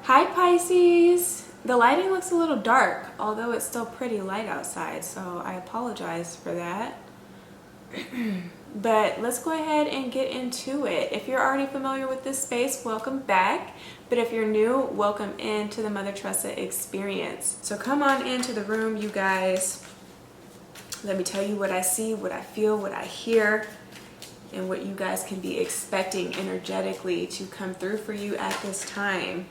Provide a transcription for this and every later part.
Hi Pisces! The lighting looks a little dark, although it's still pretty light outside, so I apologize for that. But let's go ahead and get into it. If you're already familiar with this space, welcome back. But if you're new, welcome into the Mother Tressa experience. So come on into the room, you guys. Let me tell you what I see, what I feel, what I hear, and what you guys can be expecting energetically to come through for you at this time.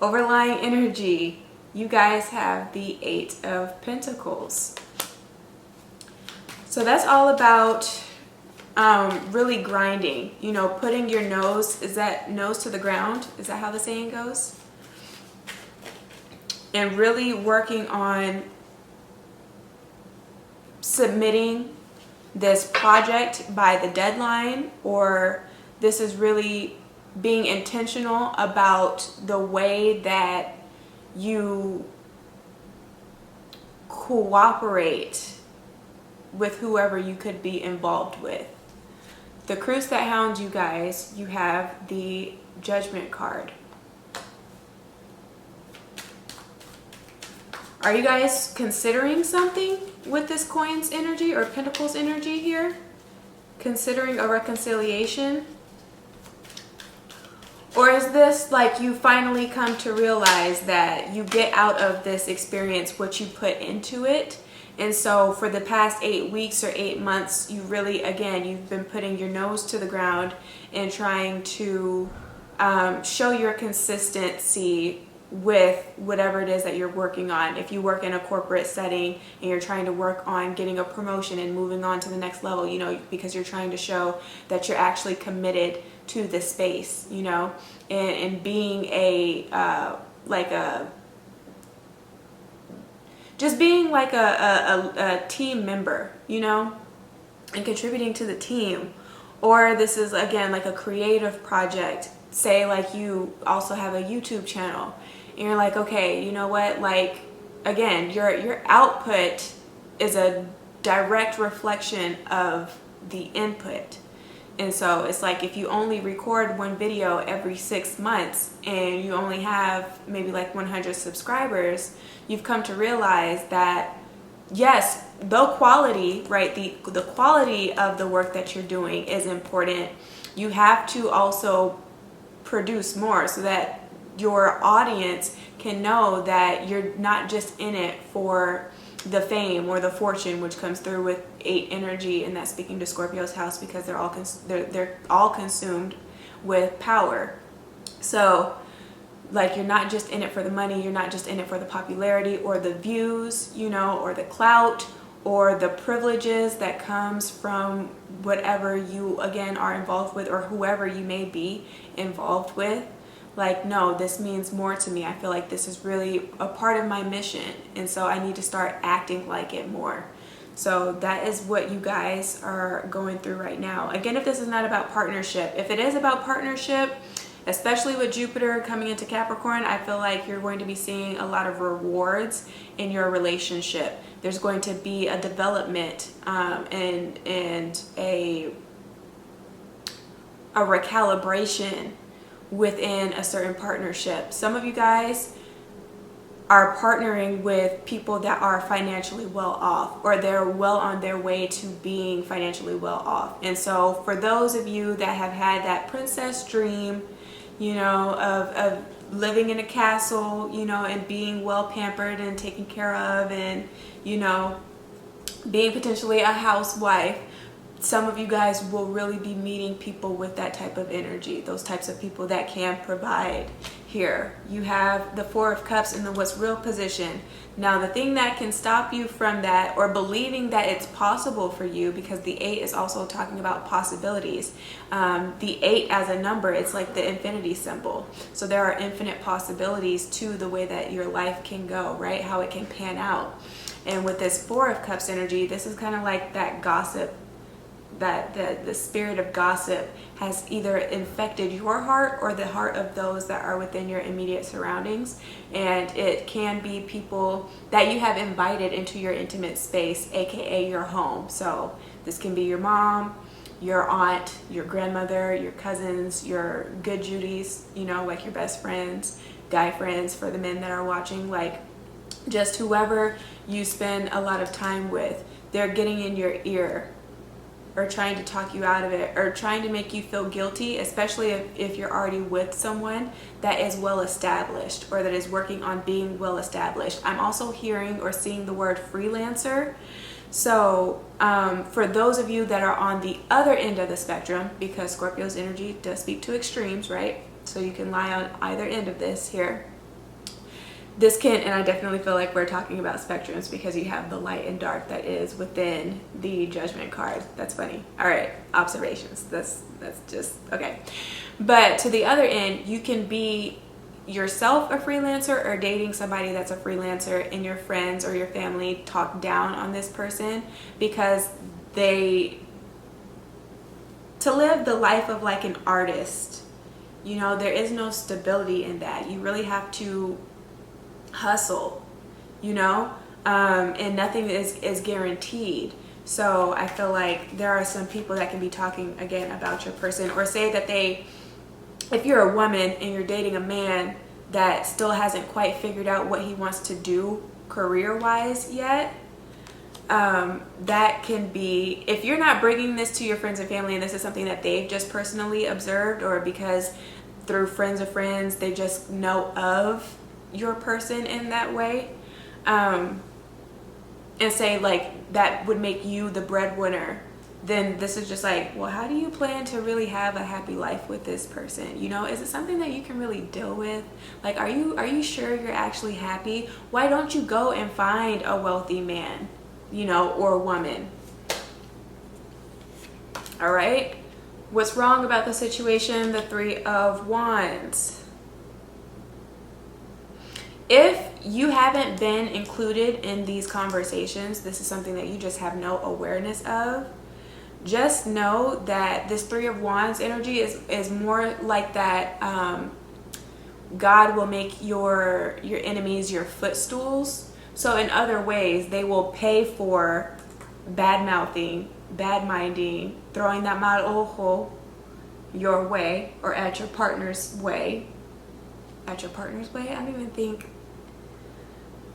Overlying energy, you guys have the Eight of Pentacles. So that's all about really grinding, you know, putting your nose, is that nose to the ground? Is that how the saying goes? And really working on submitting this project by the deadline, or this is really being intentional about the way that you cooperate with whoever you could be involved with. The cruise that hounds you guys, you have the Judgment card. Are you guys considering something with this Coins energy or Pentacles energy here? Considering a reconciliation? Or is this like you finally come to realize that you get out of this experience what you put into it? And so for the past 8 weeks or 8 months, you really, again, you've been putting your nose to the ground and trying to show your consistency with whatever it is that you're working on. If you work in a corporate setting and you're trying to work on getting a promotion and moving on to the next level, you know, because you're trying to show that you're actually committed to the space, you know, and being just being like a team member, you know, and contributing to the team. Or this is, again, like a creative project. Say like you also have a YouTube channel and you're like, okay, you know what, like, again, your output is a direct reflection of the input. And so it's like if you only record one video every 6 months and you only have maybe like 100 subscribers, you've come to realize that, yes, the quality, right, the quality of the work that you're doing is important. You have to also produce more so that your audience can know that you're not just in it for the fame or the fortune, which comes through with 8 energy, and that's speaking to Scorpio's house, because they're all consumed with power. So like you're not just in it for the money, you're not just in it for the popularity or the views, you know, or the clout or the privileges that comes from whatever you, again, are involved with, or whoever you may be involved with. Like, no, this means more to me. I feel like this is really a part of my mission, and so I need to start acting like it more. So that is what you guys are going through right now. Again, if this is not about partnership, if it is about partnership, especially with Jupiter coming into Capricorn, I feel like you're going to be seeing a lot of rewards in your relationship. There's going to be a development and a recalibration within a certain partnership. Some of you guys are partnering with people that are financially well off, or they're well on their way to being financially well off. And so for those of you that have had that princess dream, you know, of living in a castle, you know, and being well pampered and taken care of, and, you know, being potentially a housewife, some of you guys will really be meeting people with that type of energy, those types of people that can provide. Here you have the Four of Cups in the what's real position. Now the thing that can stop you from that, or believing that it's possible for you, because the 8 is also talking about possibilities. The 8 as a number, it's like the infinity symbol. So there are infinite possibilities to the way that your life can go, right? How it can pan out. And with this Four of Cups energy, this is kind of like that gossip, that the spirit of gossip has either infected your heart or the heart of those that are within your immediate surroundings. And it can be people that you have invited into your intimate space, aka your home. So this can be your mom, your aunt, your grandmother, your cousins, your good Judies, you know, like your best friends, guy friends for the men that are watching, like just whoever you spend a lot of time with, they're getting in your ear or trying to talk you out of it or trying to make you feel guilty, especially if you're already with someone that is well established or that is working on being well established. I'm also hearing or seeing the word freelancer. So for those of you that are on the other end of the spectrum, because Scorpio's energy does speak to extremes, right? So you can lie on either end of this here. This can, and I definitely feel like we're talking about spectrums because you have the light and dark that is within the judgment card. That's funny. All right, observations. That's just, okay. But to the other end, you can be yourself a freelancer or dating somebody that's a freelancer and your friends or your family talk down on this person because to live the life of like an artist, you know, there is no stability in that. You really have to hustle, you know, and nothing is guaranteed. So I feel like there are some people that can be talking again about your person, or say that if you're a woman and you're dating a man that still hasn't quite figured out what he wants to do career-wise yet, that can be, if you're not bringing this to your friends and family and this is something that they've just personally observed, or because through friends of friends they just know of your person in that way, and say like that would make you the breadwinner, then this is just like, well, how do you plan to really have a happy life with this person? You know, is it something that you can really deal with? Like, are you sure you're actually happy? Why don't you go and find a wealthy man, you know, or woman? All right, what's wrong about the situation? The Three of Wands. If you haven't been included in these conversations, this is something that you just have no awareness of. Just know that this Three of Wands energy is more like that. God will make your enemies your footstools. So in other ways, they will pay for bad mouthing, bad minding, throwing that mal ojo your way or at your partner's way. At your partner's way? I don't even think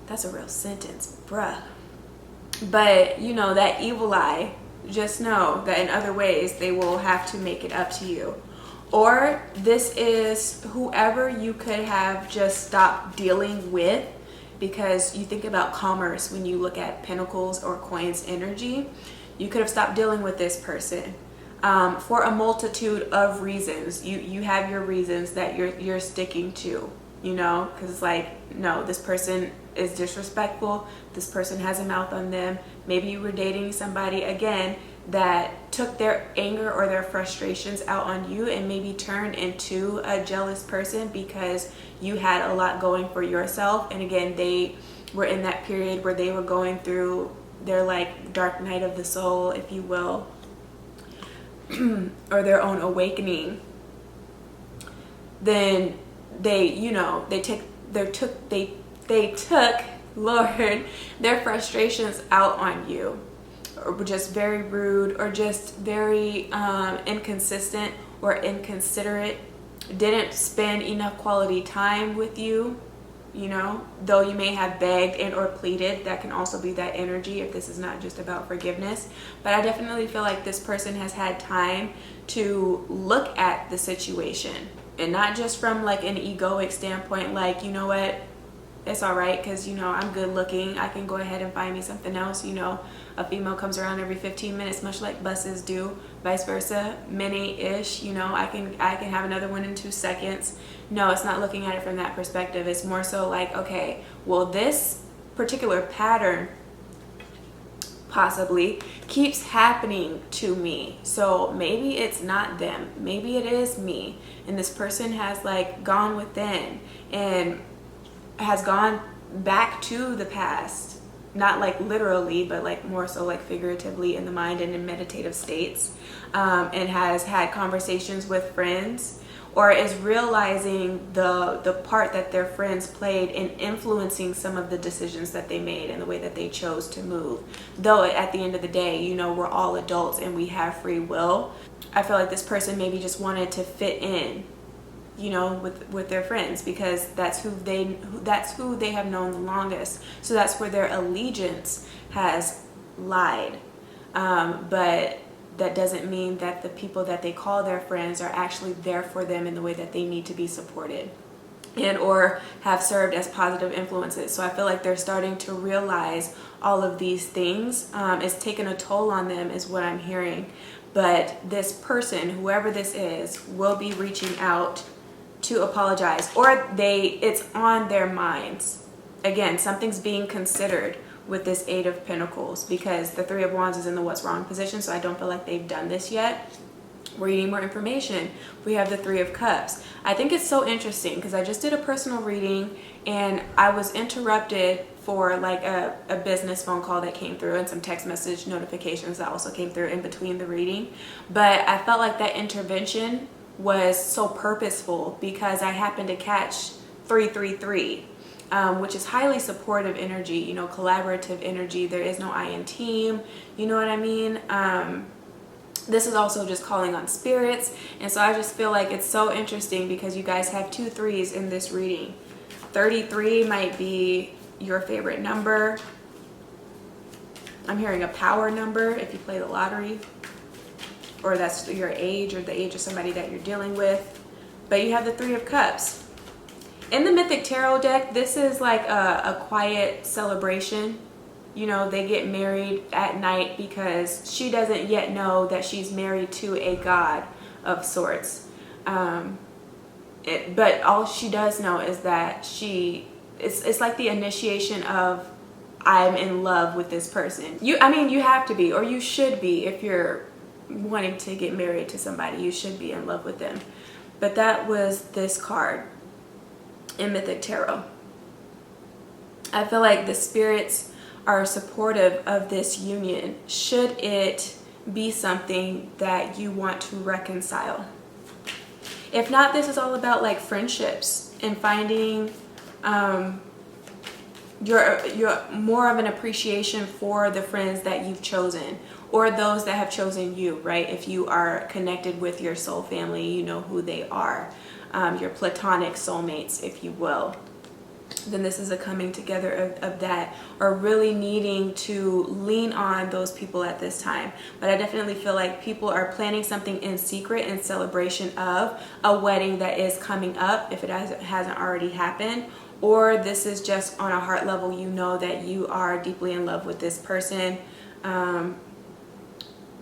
that's a real sentence, bruh. But you know, that evil eye, just know that in other ways they will have to make it up to you. Or this is whoever you could have just stopped dealing with, because you think about commerce when you look at pentacles or coins energy. You could have stopped dealing with this person for a multitude of reasons. You have your reasons that you're sticking to, you know, because it's like, no, this person is disrespectful, this person has a mouth on them. Maybe you were dating somebody again that took their anger or their frustrations out on you and maybe turned into a jealous person because you had a lot going for yourself. And again, they were in that period where they were going through their like dark night of the soul, if you will, or their own awakening. Then they, you know, they took Lord, their frustrations out on you, or just very rude, or just very inconsistent or inconsiderate, didn't spend enough quality time with you, you know, though you may have begged and or pleaded. That can also be that energy if this is not just about forgiveness. But I definitely feel like this person has had time to look at the situation, and not just from like an egoic standpoint, like, you know what, it's all right because, you know, I'm good looking, I can go ahead and find me something else. You know, a female comes around every 15 minutes, much like buses do, vice versa, many-ish, you know, I can have another one in 2 seconds. No, it's not looking at it from that perspective. It's more so like, okay, well, this particular pattern possibly keeps happening to me, so maybe it's not them, maybe it is me. And this person has like gone within and has gone back to the past, not like literally, but like more so like figuratively in the mind and in meditative states, and has had conversations with friends, or is realizing the part that their friends played in influencing some of the decisions that they made and the way that they chose to move. Though at the end of the day, you know, we're all adults and we have free will. I feel like this person maybe just wanted to fit in, you know, with their friends, because that's who they have known the longest. So that's where their allegiance has lied. But that doesn't mean that the people that they call their friends are actually there for them in the way that they need to be supported and or have served as positive influences. So I feel like they're starting to realize all of these things. It's taken a toll on them is what I'm hearing. But this person, whoever this is, will be reaching out to apologize, or it's on their minds. Again, something's being considered with this Eight of Pentacles, because the Three of Wands is in the what's wrong position, so I don't feel like they've done this yet. We're needing more information. We have the Three of Cups. I think it's so interesting because I just did a personal reading and I was interrupted for like a business phone call that came through and some text message notifications that also came through in between the reading. But I felt like that intervention was so purposeful because I happened to catch 333. Which is highly supportive energy, you know, collaborative energy. There is no I in team, you know what I mean? This is also just calling on spirits. And so I just feel like it's so interesting because you guys have 2 3s in this reading. 33 might be your favorite number. I'm hearing a power number if you play the lottery, or that's your age or the age of somebody that you're dealing with. But you have the Three of Cups. In the Mythic Tarot deck, this is like a quiet celebration. You know, they get married at night because she doesn't yet know that she's married to a god of sorts. But all she does know is that it's like the initiation of, I'm in love with this person. You have to be, or you should be, if you're wanting to get married to somebody, you should be in love with them. But that was this card in Mythic Tarot. I feel like the spirits are supportive of this union, should it be something that you want to reconcile. If not, this is all about like friendships and finding your more of an appreciation for the friends that you've chosen, or those that have chosen you, right? If you are connected with your soul family, you know who they are. Your platonic soulmates, if you will. Then this is a coming together of that, or really needing to lean on those people at this time. But I definitely feel like people are planning something in secret in celebration of a wedding that is coming up, if it hasn't already happened. Or this is just on a heart level, you know that you are deeply in love with this person,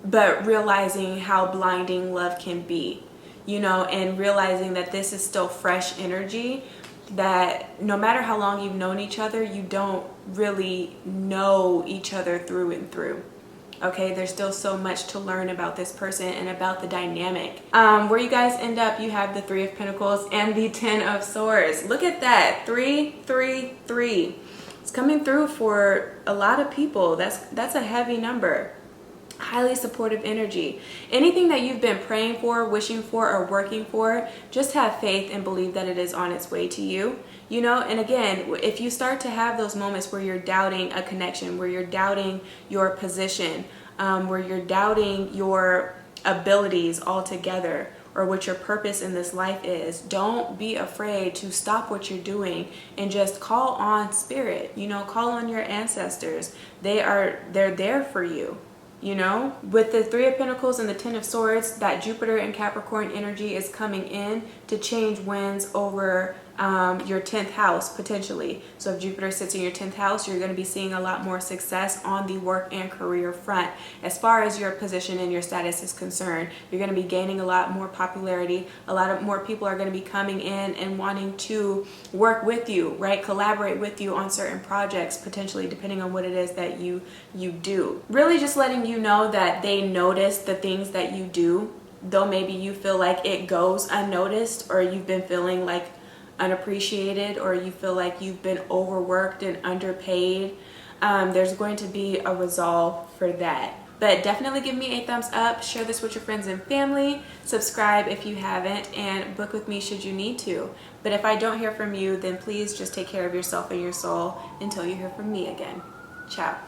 but realizing how blinding love can be. You know, and realizing that this is still fresh energy, that no matter how long you've known each other, you don't really know each other through and through. Okay, there's still so much to learn about this person and about the dynamic. Where you guys end up, you have the Three of Pentacles and the Ten of Swords. Look at that, 3 3 3. It's coming through for a lot of people. That's a heavy number. Highly supportive energy. Anything that you've been praying for, wishing for, or working for, just have faith and believe that it is on its way to you. You know, and again, if you start to have those moments where you're doubting a connection, where you're doubting your position, where you're doubting your abilities altogether, or what your purpose in this life is, don't be afraid to stop what you're doing and just call on spirit. You know, call on your ancestors. They're there for you. You know, with the Three of Pentacles and the Ten of Swords, that Jupiter and Capricorn energy is coming in to change winds over your 10th house potentially. So if Jupiter sits in your 10th house, you're going to be seeing a lot more success on the work and career front. As far as your position and your status is concerned, you're going to be gaining a lot more popularity. A lot of more people are going to be coming in and wanting to work with you, right? Collaborate with you on certain projects, potentially, depending on what it is that you do. Really just letting you know that they notice the things that you do, though maybe you feel like it goes unnoticed, or you've been feeling like unappreciated, or you feel like you've been overworked and underpaid. There's going to be a resolve for that. But definitely give me a thumbs up, share this with your friends and family, subscribe if you haven't, and book with me should you need to. But if I don't hear from you, then please just take care of yourself and your soul until you hear from me again. Ciao.